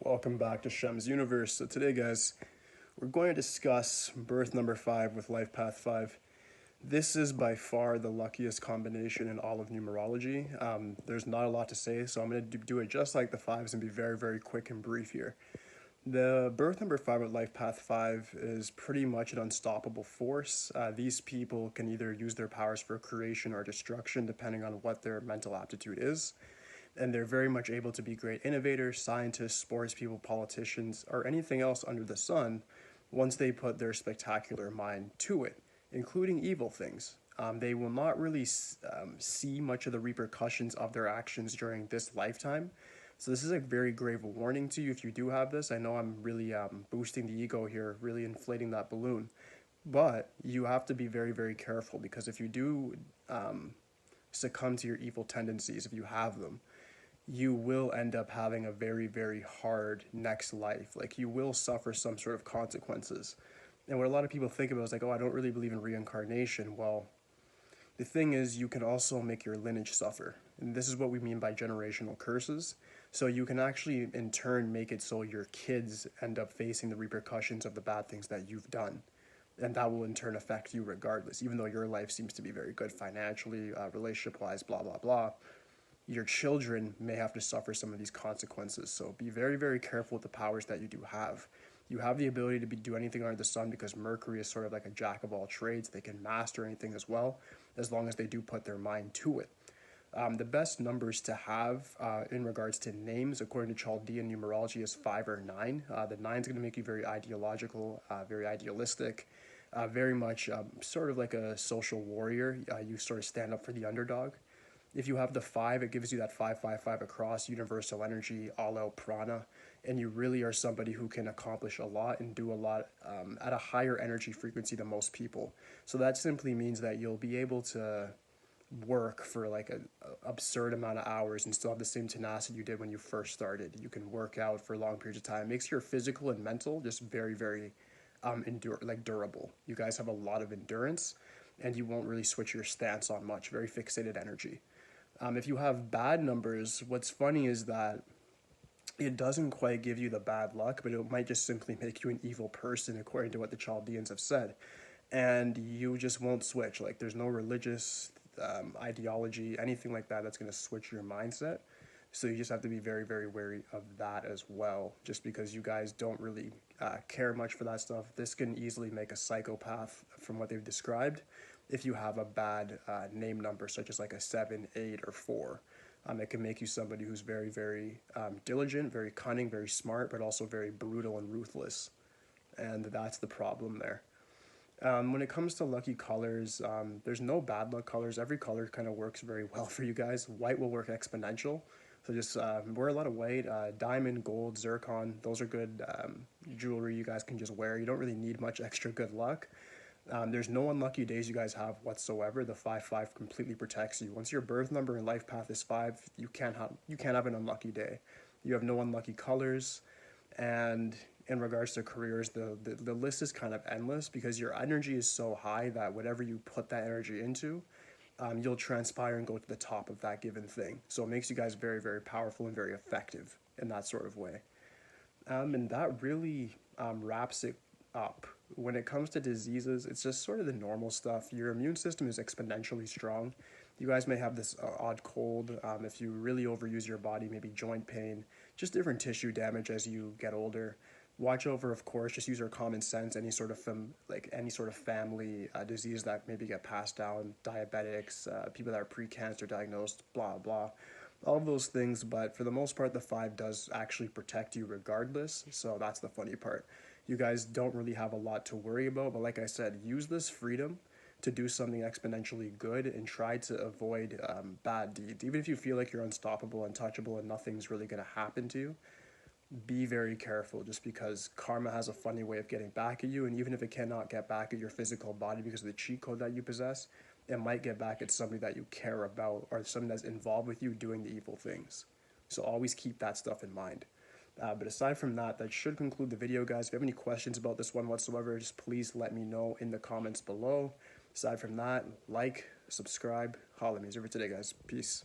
Welcome back to Shemsuniverse. So today, guys, we're going to discuss birth number 5 with life path 5. This is by far the luckiest combination in all of numerology. There's not a lot to say, so I'm going to do it just like the 5s and be very, very quick and brief here. The birth number 5 with life path 5 is pretty much an unstoppable force. These people can either use their powers for creation or destruction, depending on what their mental aptitude is. And they're very much able to be great innovators, scientists, sports people, politicians, or anything else under the sun once they put their spectacular mind to it, including evil things. They will not really see much of the repercussions of their actions during this lifetime. So this is a very grave warning to you if you do have this. I know I'm really boosting the ego here, really inflating that balloon. But you have to be very, very careful, because if you do succumb to your evil tendencies, if you have them, you will end up having a very, very hard next life. Like, you will suffer some sort of consequences. And what a lot of people think about is like, oh, I don't really believe in reincarnation. Well, the thing is, you can also make your lineage suffer. And this is what we mean by generational curses. So you can actually, in turn, make it so your kids end up facing the repercussions of the bad things that you've done. And that will in turn affect you regardless, even though your life seems to be very good financially, relationship-wise, blah, blah, blah. Your children may have to suffer some of these consequences. So be very, very careful with the powers that you do have. You have the ability to do anything under the sun, because Mercury is sort of like a jack of all trades. They can master anything as well, as long as they do put their mind to it. The best numbers to have in regards to names, according to Chaldean numerology, is 5 or 9. The 9 is going to make you very ideological, very idealistic, very much sort of like a social warrior. You sort of stand up for the underdog. If you have the 5, it gives you that 555 across, universal energy, all-out prana, and you really are somebody who can accomplish a lot and do a lot at a higher energy frequency than most people. So that simply means that you'll be able to work for like an absurd amount of hours and still have the same tenacity you did when you first started. You can work out for long periods of time. It makes your physical and mental just very, very durable. You guys have a lot of endurance, and you won't really switch your stance on much. Very fixated energy. If you have bad numbers, what's funny is that it doesn't quite give you the bad luck, but it might just simply make you an evil person, according to what the Chaldeans have said. And you just won't switch. Like, there's no religious ideology, anything like that, that's going to switch your mindset. So you just have to be very, very wary of that as well, just because you guys don't really care much for that stuff. This can easily make a psychopath, from what they've described, if you have a bad name number, such as like a 7, 8, or 4. It can make you somebody who's very, very diligent, very cunning, very smart, but also very brutal and ruthless. And that's the problem there. When it comes to lucky colors, there's no bad luck colors. Every color kind of works very well for you guys. White will work exponential. So just wear a lot of white. Diamond, gold, zircon, those are good jewelry you guys can just wear. You don't really need much extra good luck. There's no unlucky days you guys have whatsoever. The 5-5 completely protects you. Once your birth number and life path is 5, you can't have an unlucky day. You have no unlucky colors. And in regards to careers, the list is kind of endless, because your energy is so high that whatever you put that energy into, you'll transpire and go to the top of that given thing. So it makes you guys very, very powerful and very effective in that sort of way. And that really wraps it up. When it comes to diseases, it's just sort of the normal stuff. Your immune system is exponentially strong. You guys may have this odd cold. If you really overuse your body, maybe joint pain, just different tissue damage as you get older. Watch over, of course, just use your common sense. Any sort of family disease that maybe get passed down, diabetics, people that are pre-cancer diagnosed, blah, blah. All of those things, but for the most part, the 5 does actually protect you regardless, so that's the funny part. You guys don't really have a lot to worry about, but like I said, use this freedom to do something exponentially good and try to avoid bad deeds. Even if you feel like you're unstoppable, untouchable, and nothing's really going to happen to you, be very careful, just because karma has a funny way of getting back at you, and even if it cannot get back at your physical body because of the cheat code that you possess, it might get back at somebody that you care about, or somebody that's involved with you doing the evil things. So always keep that stuff in mind. But aside from that, that should conclude the video, guys. If you have any questions about this one whatsoever, just please let me know in the comments below. Aside from that, like, subscribe, holla at me. Over today, guys. Peace.